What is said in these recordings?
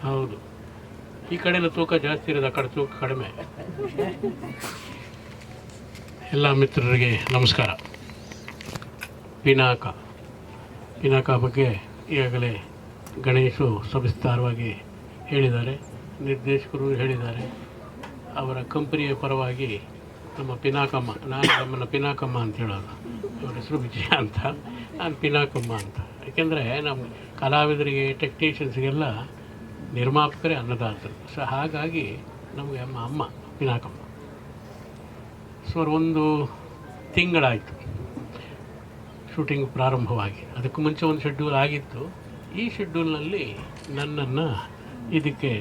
ಹೌದು, ಈ ಕಡೆಲ್ಲ ತೂಕ ಜಾಸ್ತಿ ಇರೋದು, ಆ ಕಡೆ ತೂಕ ಕಡಿಮೆ. ಎಲ್ಲ ಮಿತ್ರರಿಗೆ ನಮಸ್ಕಾರ. ಪಿನಾಕ ಬಗ್ಗೆ ಈಗಾಗಲೇ ಗಣೇಶು ಸವಿಸ್ತಾರವಾಗಿ ಹೇಳಿದ್ದಾರೆ, ನಿರ್ದೇಶಕರು ಹೇಳಿದ್ದಾರೆ. ಅವರ ಕಂಪನಿಯ ಪರವಾಗಿ ನಮ್ಮ ಪಿನಾಕಮ್ಮ, ನಾನು ನಮ್ಮನ್ನು ಪಿನಾಕಮ್ಮ ಅಂತ ಹೇಳೋದು, ಅವ್ರ ಹೆಸರು ವಿಜಯ ಅಂತ, ನಾನು ಪಿನಾಕಮ್ಮ ಅಂತ. ಯಾಕೆಂದರೆ ನಮ್ಮ ಕಲಾವಿದರಿಗೆ, ಟೆಕ್ನಿಷಿಯನ್ಸ್ಗೆಲ್ಲ ನಿರ್ಮಾಪಕರೇ ಅನ್ನದಾತರು. ಸೊ ಹಾಗಾಗಿ ನಮಗೆ ಅಮ್ಮ ಪಿನಾಕಮ್ಮ. ಸೊ ಒಂದು ತಿಂಗಳಾಯಿತು ಶೂಟಿಂಗ್ ಪ್ರಾರಂಭವಾಗಿ. ಅದಕ್ಕೂ ಮುಂಚೆ ಒಂದು ಶೆಡ್ಯೂಲ್ ಆಗಿತ್ತು. ಈ ಶೆಡ್ಯೂಲ್ನಲ್ಲಿ ನನ್ನನ್ನು ಇದಕ್ಕೆ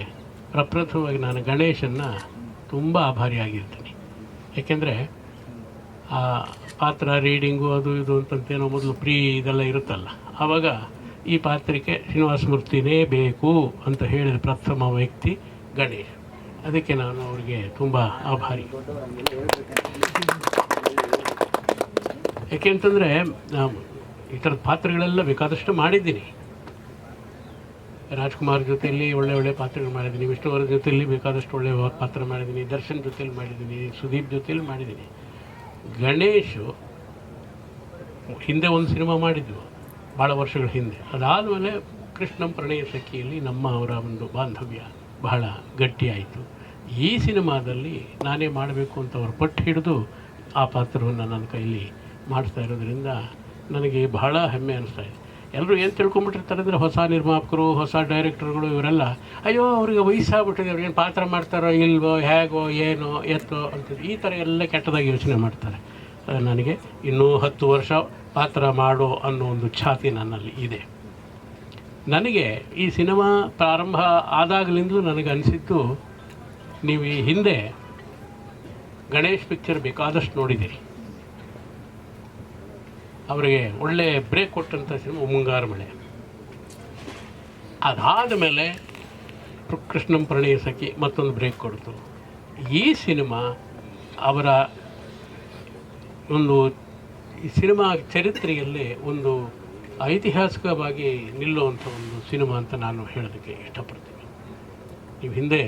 ಪ್ರಪ್ರಥಮವಾಗಿ ನಾನು ಗಣೇಶನ್ನು ತುಂಬ ಆಭಾರಿಯಾಗಿರ್ತೀನಿ. ಏಕೆಂದರೆ ಆ ಪಾತ್ರ ರೀಡಿಂಗು ಅದು ಇದು ಅಂತಂತೇನೋ ಮೊದಲು ಇದೆಲ್ಲ ಇರುತ್ತಲ್ಲ, ಆವಾಗ ಈ ಪಾತ್ರಕ್ಕೆ ಶ್ರೀನಿವಾಸ ಮೂರ್ತಿನೇ ಬೇಕು ಅಂತ ಹೇಳಿದ ಪ್ರಥಮ ವ್ಯಕ್ತಿ ಗಣೇಶ್. ಅದಕ್ಕೆ ನಾನು ಅವರಿಗೆ ತುಂಬ ಆಭಾರಿ. ಯಾಕೆಂತಂದರೆ ಈ ಥರದ ಪಾತ್ರಗಳೆಲ್ಲ ಬೇಕಾದಷ್ಟು ಮಾಡಿದ್ದೀನಿ. ರಾಜ್ಕುಮಾರ್ ಜೊತೆಯಲ್ಲಿ ಒಳ್ಳೆ ಪಾತ್ರಗಳು ಮಾಡಿದ್ದೀನಿ, ವಿಷ್ಣುವರ್ಧನ್ ಜೊತೆಯಲ್ಲಿ ಬೇಕಾದಷ್ಟು ಒಳ್ಳೆಯ ಪಾತ್ರ ಮಾಡಿದ್ದೀನಿ, ದರ್ಶನ್ ಜೊತೆಯಲ್ಲಿ ಮಾಡಿದ್ದೀನಿ, ಸುದೀಪ್ ಜೊತೆಯಲ್ಲಿ ಮಾಡಿದ್ದೀನಿ. ಗಣೇಶು ಹಿಂದೆ ಒಂದು ಸಿನಿಮಾ ಮಾಡಿದ್ವು ಭಾಳ ವರ್ಷಗಳ ಹಿಂದೆ. ಅದಾದಮೇಲೆ ಕೃಷ್ಣಂ ಪ್ರಣಯ ಸಖಿಯಲ್ಲಿ ಅವರ ಒಂದು ಬಾಂಧವ್ಯ ಬಹಳ ಗಟ್ಟಿಯಾಯಿತು. ಈ ಸಿನಿಮಾದಲ್ಲಿ ನಾನೇ ಮಾಡಬೇಕು ಅಂತ ಅವರು ಪಟ್ಟು ಹಿಡಿದು ಆ ಪಾತ್ರವನ್ನು ನನ್ನ ಕೈಲಿ ಮಾಡಿಸ್ತಾ ಇರೋದ್ರಿಂದ ನನಗೆ ಬಹಳ ಹೆಮ್ಮೆ ಅನ್ನಿಸ್ತಾ ಇದೆ. ಎಲ್ಲರೂ ಏನು ತಿಳ್ಕೊಂಬಿಟ್ಟಿರ್ತಾರೆ ಅಂದರೆ ಹೊಸ ನಿರ್ಮಾಪಕರು, ಹೊಸ ಡೈರೆಕ್ಟರ್ಗಳು ಇವರೆಲ್ಲ ಅಯ್ಯೋ ಅವ್ರಿಗೆ ವಯಸ್ಸಾಗ್ಬಿಟ್ಟಿದೆ, ಅವ್ರಿಗೇನು ಪಾತ್ರ ಮಾಡ್ತಾರೋ ಇಲ್ವೋ, ಹೇಗೋ ಏನೋ ಎತ್ತೋ ಅಂತ ಈ ಥರ ಎಲ್ಲ ಕೆಟ್ಟದಾಗಿ ಯೋಚನೆ ಮಾಡ್ತಾರೆ. ನನಗೆ ಇನ್ನೂ 10 ವರ್ಷ ಪಾತ್ರ ಮಾಡೋ ಅನ್ನೋ ಒಂದು ಛಾತಿ ನನ್ನಲ್ಲಿ ಇದೆ. ನನಗೆ ಈ ಸಿನಿಮಾ ಪ್ರಾರಂಭ ಆದಾಗಲಿಂದಲೂ ನನಗೆ ಅನಿಸಿದ್ದು, ನೀವು ಈ ಹಿಂದೆ ಗಣೇಶ್ ಪಿಕ್ಚರ್ ಬೇಕಾದಷ್ಟು ನೋಡಿದ್ದೀರಿ. ಅವರಿಗೆ ಒಳ್ಳೆ ಬ್ರೇಕ್ ಕೊಟ್ಟಂಥ ಸಿನಿಮಾ ಮುಂಗಾರು ಮಳೆ. ಅದಾದ ಮೇಲೆ ಕೃಷ್ಣಂ ಪ್ರಣಯ ಸಖಿ ಮತ್ತೊಂದು ಬ್ರೇಕ್ ಕೊಡ್ತು. ಈ ಸಿನಿಮಾ ಅವರ ಒಂದು ಈ ಸಿನಿಮಾ ಚರಿತ್ರೆಯಲ್ಲೇ ಒಂದು ಐತಿಹಾಸಿಕವಾಗಿ ನಿಲ್ಲುವಂಥ ಒಂದು ಸಿನಿಮಾ ಅಂತ ನಾನು ಹೇಳೋದಕ್ಕೆ ಇಷ್ಟಪಡ್ತೀನಿ. ನೀವು ಹಿಂದೆ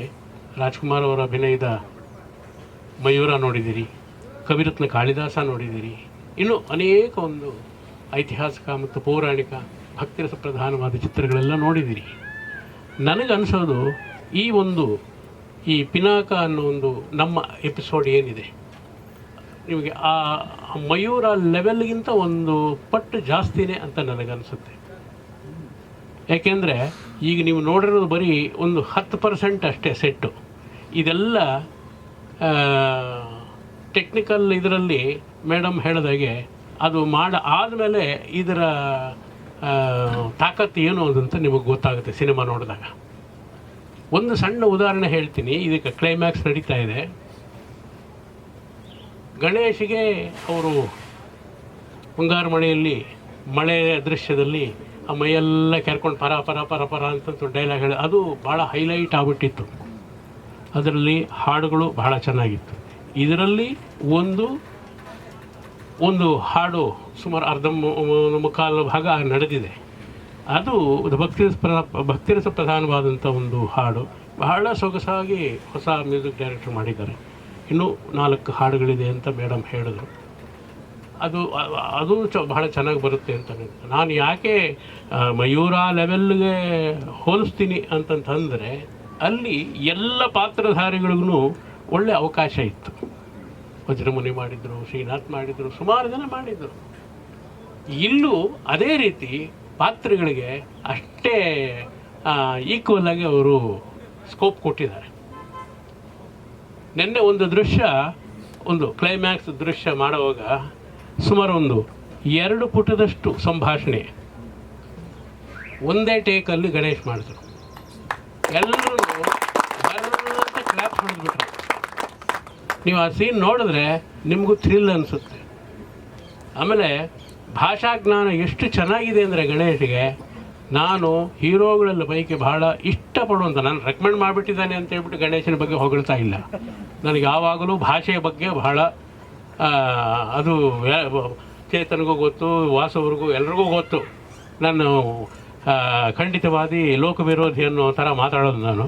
ರಾಜ್ಕುಮಾರ್ ಅವರ ಅಭಿನಯದ ಮಯೂರ ನೋಡಿದ್ದೀರಿ, ಕವಿರತ್ನ ಕಾಳಿದಾಸ ನೋಡಿದ್ದೀರಿ, ಇನ್ನೂ ಅನೇಕ ಒಂದು ಐತಿಹಾಸಿಕ ಮತ್ತು ಪೌರಾಣಿಕ ಭಕ್ತಿರಸ ಪ್ರಧಾನವಾದ ಚಿತ್ರಗಳೆಲ್ಲ ನೋಡಿದ್ದೀರಿ. ನನಗನ್ನಿಸೋದು ಈ ಪಿನಾಕ ಅನ್ನೋ ಒಂದು ನಮ್ಮ ಎಪಿಸೋಡ್ ಏನಿದೆ, ನಿಮಗೆ ಆ ಮಯೂರ ಲೆವೆಲ್ಗಿಂತ ಒಂದು ಪಟ್ಟು ಜಾಸ್ತಿನೇ ಅಂತ ನನಗನ್ನಿಸುತ್ತೆ. ಯಾಕೆಂದರೆ ಈಗ ನೀವು ನೋಡಿರೋದು ಬರೀ ಒಂದು 10% ಅಷ್ಟೇ ಸೆಟ್ಟು. ಇದೆಲ್ಲ ಟೆಕ್ನಿಕಲ್ ಇದರಲ್ಲಿ ಮೇಡಮ್ ಹೇಳಿದಾಗೆ ಅದು ಆದಮೇಲೆ ಇದರ ತಾಕತ್ತು ಏನು ಅಂತ ನಿಮಗೆ ಗೊತ್ತಾಗುತ್ತೆ ಸಿನಿಮಾ ನೋಡಿದಾಗ. ಒಂದು ಸಣ್ಣ ಉದಾಹರಣೆ ಹೇಳ್ತೀನಿ. ಇದಕ್ಕೆ ಕ್ಲೈಮ್ಯಾಕ್ಸ್ ನಡೀತಾ ಇದೆ. ಗಣೇಶಿಗೆ ಅವರು ಮುಂಗಾರು ಮಳೆಯಲ್ಲಿ ಮಳೆ ದೃಶ್ಯದಲ್ಲಿ ಆ ಮೈಯೆಲ್ಲ ಕೆರ್ಕೊಂಡು ಪರ ಪರ ಪರ ಪರ ಅಂತಂದು ಡೈಲಾಗ್ ಹೇಳಿ ಅದು ಭಾಳ ಹೈಲೈಟ್ ಆಗಿಬಿಟ್ಟಿತ್ತು. ಅದರಲ್ಲಿ ಹಾಡುಗಳು ಬಹಳ ಚೆನ್ನಾಗಿತ್ತು. ಇದರಲ್ಲಿ ಒಂದು ಹಾಡು ಸುಮಾರು ಅರ್ಧ ಮುಕ್ಕಾಲು ಭಾಗ ನಡೆದಿದೆ. ಅದು ಭಕ್ತಿರಸ ಪ್ರಧಾನವಾದಂಥ ಒಂದು ಹಾಡು, ಬಹಳ ಸೊಗಸಾಗಿ ಹೊಸ ಮ್ಯೂಸಿಕ್ ಡೈರೆಕ್ಟರ್ ಮಾಡಿದ್ದಾರೆ. ಇನ್ನೂ 4 ಹಾಡುಗಳಿದೆ ಅಂತ ಮೇಡಮ್ ಹೇಳಿದ್ರು. ಅದು ಬಹಳ ಚೆನ್ನಾಗಿ ಬರುತ್ತೆ ಅಂತ ನಾನು ಯಾಕೆ ಮಯೂರ ಲೆವೆಲ್ಗೆ ಹೋಲಿಸ್ತೀನಿ ಅಂತಂತಂದರೆ, ಅಲ್ಲಿ ಎಲ್ಲ ಪಾತ್ರಧಾರಿಗಳಿಗೂ ಒಳ್ಳೆ ಅವಕಾಶ ಇತ್ತು. ವಜ್ರಮುನಿ ಮಾಡಿದರು, ಶ್ರೀನಾಥ್ ಮಾಡಿದರು, ಸುಮಾರು ಜನ ಮಾಡಿದರು. ಇಲ್ಲೂ ಅದೇ ರೀತಿ ಪಾತ್ರಗಳಿಗೆ ಅಷ್ಟೇ ಈಕ್ವಲ್ ಆಗಿ ಅವರು ಸ್ಕೋಪ್ ಕೊಟ್ಟಿದ್ದಾರೆ. ನಿನ್ನೆ ಒಂದು ಕ್ಲೈಮ್ಯಾಕ್ಸ್ ದೃಶ್ಯ ಮಾಡುವಾಗ ಸುಮಾರು 2 ಪುಟದಷ್ಟು ಸಂಭಾಷಣೆ ಒಂದೇ ಟೇಕಲ್ಲಿ ಗಣೇಶ್ ಮಾಡಿದ್ರು. ಎಲ್ಲರೂ ಬರಂತ ಕ್ಲಾಪ್ ಹೊಡೆದ್ಬಿಟ್ರು. ನೀವು ಆ ಸೀನ್ ನೋಡಿದ್ರೆ ನಿಮಗೂ ಥ್ರಿಲ್ ಅನಿಸುತ್ತೆ. ಆಮೇಲೆ ಭಾಷಾಜ್ಞಾನ ಎಷ್ಟು ಚೆನ್ನಾಗಿದೆ ಅಂದರೆ ಗಣೇಶ್ಗೆ, ನಾನು ಹೀರೋಗಳಲ್ಲಿ ಪೈಕಿ ಬಹಳ ಇಷ್ಟಪಡುವಂಥ, ನಾನು ರೆಕಮೆಂಡ್ ಮಾಡಿಬಿಟ್ಟಿದ್ದಾನೆ ಅಂತ ಹೇಳ್ಬಿಟ್ಟು ಗಣೇಶನ ಬಗ್ಗೆ ಹೊಗಳ್ತಾ ಇಲ್ಲ. ನನಗೆ ಯಾವಾಗಲೂ ಭಾಷೆಯ ಬಗ್ಗೆ ಬಹಳ ಅದು ಚೇತನ್ಗೂ ಗೊತ್ತು, ವಾಸವ್ರಿಗೂ ಎಲ್ರಿಗೂ ಗೊತ್ತು ನಾನು ಖಂಡಿತವಾದಿ ಲೋಕ ವಿರೋಧಿ ಅನ್ನೋ ಥರ ಮಾತಾಡೋದು ನಾನು.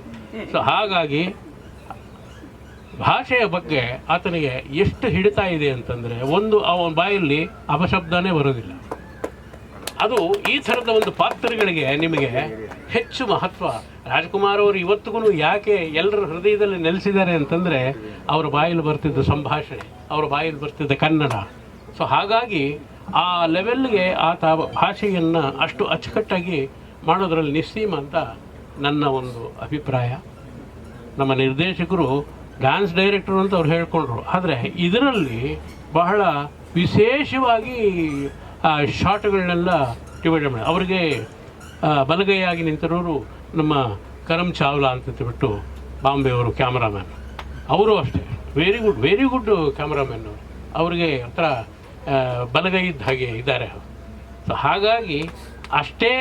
ಸೊ ಹಾಗಾಗಿ ಭಾಷೆಯ ಬಗ್ಗೆ ಆತನಿಗೆ ಎಷ್ಟು ಹಿಡಿತಾ ಇದೆ ಅಂತಂದರೆ, ಒಂದು ಅವನ ಬಾಯಲ್ಲಿ ಅಪಶಬ್ದನೇ ಬರೋದಿಲ್ಲ. ಅದು ಈ ಥರದ ಒಂದು ಪಾತ್ರಗಳಿಗೆ ನಿಮಗೆ ಹೆಚ್ಚು ಮಹತ್ವ. ರಾಜ್ಕುಮಾರ್ ಅವರು ಇವತ್ತಿಗೂ ಯಾಕೆ ಎಲ್ಲರ ಹೃದಯದಲ್ಲಿ ನೆಲೆಸಿದ್ದಾರೆ ಅಂತಂದರೆ, ಅವರ ಬಾಯಲ್ಲಿ ಬರ್ತಿದ್ದ ಸಂಭಾಷಣೆ, ಅವರ ಬಾಯಲ್ಲಿ ಬರ್ತಿದ್ದ ಕನ್ನಡ. ಸೊ ಹಾಗಾಗಿ ಆ ಲೆವೆಲ್ಗೆ ಆತ ಭಾಷೆಯನ್ನು ಅಷ್ಟು ಅಚ್ಚುಕಟ್ಟಾಗಿ ಮಾಡೋದ್ರಲ್ಲಿ ನಿಸ್ಸೀಮ ಅಂತ ನನ್ನ ಒಂದು ಅಭಿಪ್ರಾಯ. ನಮ್ಮ ನಿರ್ದೇಶಕರು ಡ್ಯಾನ್ಸ್ ಡೈರೆಕ್ಟರ್ ಅಂತ ಅವ್ರು ಹೇಳ್ಕೊಂಡ್ರು, ಆದರೆ ಇದರಲ್ಲಿ ಬಹಳ ವಿಶೇಷವಾಗಿ ಆ ಶಾಟ್ಗಳನ್ನೆಲ್ಲ ಡಿವೈಡ್ ಮಾಡಿ ಅವರಿಗೆ ಬಲಗೈಯಾಗಿ ನಿಂತಿರೋರು ನಮ್ಮ ಕರಮ್ ಚಾವ್ಲಾ ಅಂತಂತಬಿಟ್ಟು ಬಾಂಬೆಯವರು ಕ್ಯಾಮ್ರಾಮ್ಯಾನ್. ಅವರು ಅಷ್ಟೇ ವೆರಿ ಗುಡ್ ಕ್ಯಾಮ್ರಾಮ್ಯಾನ್. ಅವ್ರಿಗೆ ಹತ್ರ ಬಲಗೈ ಇದ್ದ ಹಾಗೆ ಇದ್ದಾರೆ. ಸೊ ಹಾಗಾಗಿ ಅಷ್ಟೇ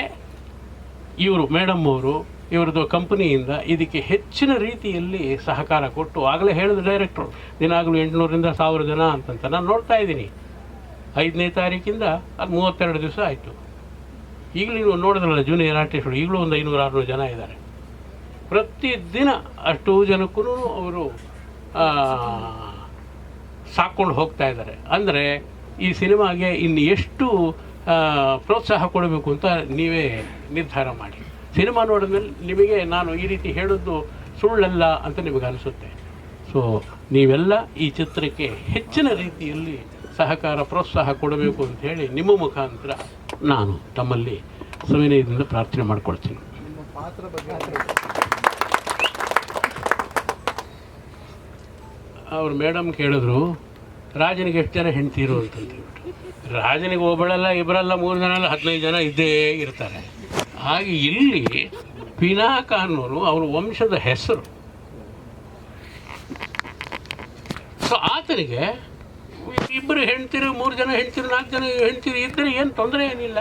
ಇವರು ಮೇಡಮ್ ಅವರು ಇವ್ರದ್ದು ಕಂಪನಿಯಿಂದ ಇದಕ್ಕೆ ಹೆಚ್ಚಿನ ರೀತಿಯಲ್ಲಿ ಸಹಕಾರ ಕೊಟ್ಟು, ಆಗಲೇ ಹೇಳಿದ ಡೈರೆಕ್ಟ್ರು ದಿನಾಗಲೂ 800ರಿಂದ 1000 ಜನ ಅಂತಂತ ನಾನು ನೋಡ್ತಾ ಇದ್ದೀನಿ. 5ನೇ ತಾರೀಕಿಂದ ಅದು 32 ದಿವಸ ಆಯಿತು. ಈಗಲೂ ನೀವು ನೋಡಿದ್ರಲ್ಲ ಜೂನಿಯರ್ ಆರ್ಟಿಸ್ಟ್ಗಳು, ಈಗಲೂ ಒಂದು 500-600 ಜನ ಇದ್ದಾರೆ. ಪ್ರತಿದಿನ ಅಷ್ಟು ಜನಕ್ಕೂ ಅವರು ಸಾಕ್ಕೊಂಡು ಹೋಗ್ತಾ ಇದ್ದಾರೆ. ಅಂದರೆ ಈ ಸಿನಿಮಾಗೆ ಇನ್ನು ಎಷ್ಟು ಪ್ರೋತ್ಸಾಹ ಕೊಡಬೇಕು ಅಂತ ನೀವೇ ನಿರ್ಧಾರ ಮಾಡಿ. ಸಿನಿಮಾ ನೋಡಿದ್ಮೇಲೆ ನಿಮಗೆ ನಾನು ಈ ರೀತಿ ಹೇಳೋದು ಸುಳ್ಳಲ್ಲ ಅಂತ ನಿಮಗೆ ಅನಿಸುತ್ತೆ. ಸೊ ನೀವೆಲ್ಲ ಈ ಚಿತ್ರಕ್ಕೆ ಹೆಚ್ಚಿನ ರೀತಿಯಲ್ಲಿ ಸಹಕಾರ ಪ್ರೋತ್ಸಾಹ ಕೊಡಬೇಕು ಅಂತ ಹೇಳಿ ನಿಮ್ಮ ಮುಖಾಂತರ ನಾನು ತಮ್ಮಲ್ಲಿ ಸವಿನಯದಿಂದ ಪ್ರಾರ್ಥನೆ ಮಾಡ್ಕೊಳ್ತೀನಿ. ಅವ್ರು ಮೇಡಮ್ ಕೇಳಿದ್ರು, ರಾಜನಿಗೆ ಎಷ್ಟು ಜನ ಹೆಂಡ್ತೀರು ಅಂತಂದ್ಬಿಟ್ಟು. ರಾಜನಿಗೆ ಒಬ್ಬಳಲ್ಲ, ಇಬ್ಬರಲ್ಲ, 3 ಜನ ಅಲ್ಲ, 15 ಜನ ಇದ್ದೇ ಇರ್ತಾರೆ. ಹಾಗೆ ಇಲ್ಲಿ ಪಿನಾಕ ಅನ್ನೋರು ಅವ್ರ ವಂಶದ ಹೆಸರು. ಸೊ ಆತನಿಗೆ 2 ಹೆಂಡ್ತಿರು, 3 ಜನ ಹೆಂಡ್ತಿರು, 4 ಜನ ಹೆಂಡ್ತಿರು ಇದ್ದರೆ ಏನು ತೊಂದರೆ ಏನಿಲ್ಲ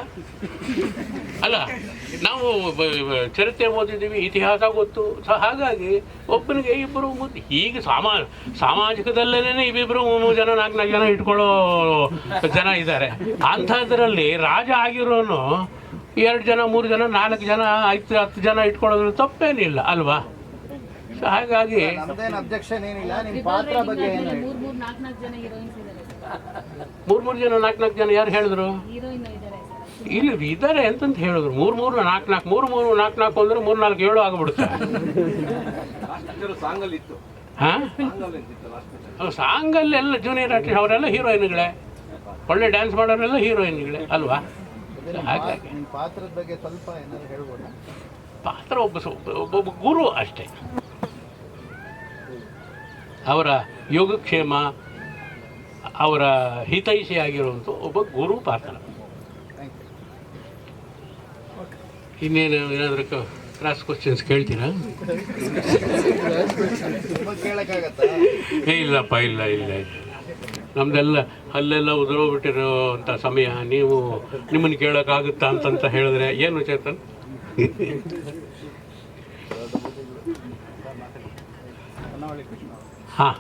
ಅಲ್ಲ. ನಾವು ಚರಿತ್ರೆ ಓದಿದ್ದೀವಿ, ಇತಿಹಾಸ ಗೊತ್ತು. ಸೊ ಹಾಗಾಗಿ ಒಬ್ಬನಿಗೆ 2 ಮುದ್ದು. ಹೀಗೆ ಸಾಮಾಜಿಕದಲ್ಲೇ 2 3 ಜನ 4 ಜನ ಇಟ್ಕೊಳ್ಳೋ ಜನ ಇದ್ದಾರೆ. ಅಂಥದ್ರಲ್ಲಿ ರಾಜ ಆಗಿರೋನು 2 ಜನ 3 ಜನ 4 ಜನ 5 10 ಜನ ಇಟ್ಕೊಳ್ಳೋದ್ರ ತಪ್ಪೇನಿಲ್ಲ ಅಲ್ವಾ. ಸೊ ಹಾಗಾಗಿ 3 ಜನ 4 ಜನ ಯಾರು ಹೇಳಿದ್ರು? ಇಲ್ಲಿ ಇದ್ದಾರೆ ಅಂತಂತ ಹೇಳಿದ್ರು. 3 4 4 ಅಂದ್ರೆ 3 4 7 ಆಗಿಬಿಡುತ್ತೆ. ಹಾಂ, ಸಾಂಗಲ್ಲೆಲ್ಲ ಜೂನಿಯರ್ ಆರ್ಟಿಸ್ಟ್ ಅವರೆಲ್ಲ ಹೀರೋಯಿನ್ಗಳೇ, ಒಳ್ಳೆ ಡ್ಯಾನ್ಸ್ ಮಾಡೋರೆಲ್ಲ ಹೀರೋಯಿನ್ಗಳೇ ಅಲ್ವಾ. ಹಾಗಾಗಿ ಪಾತ್ರ ಒಬ್ಬ ಗುರು ಅಷ್ಟೇ. ಅವರ ಯೋಗಕ್ಷೇಮ, ಅವರ ಹಿತೈಷಿ ಆಗಿರುವಂಥ ಒಬ್ಬ ಗುರು ಪಾತ್ರ. ಇನ್ನೇನು ಏನಾದರೂ ಕ್ರಾಸ್ ಕ್ವಶನ್ಸ್ ಕೇಳ್ತೀರಾ? ಇಲ್ಲಪ್ಪ, ಇಲ್ಲ ನಮ್ಮದೆಲ್ಲ ಅಲ್ಲೆಲ್ಲ ಉದುರೋಗ್ಬಿಟ್ಟಿರೋ ಅಂಥ ಸಮಯ. ನಿಮ್ಮನ್ನು ಕೇಳೋಕ್ಕಾಗುತ್ತಾ ಅಂತಂತ ಹೇಳಿದ್ರೆ ಏನು ಚೇತನ್? ಹಾಂ,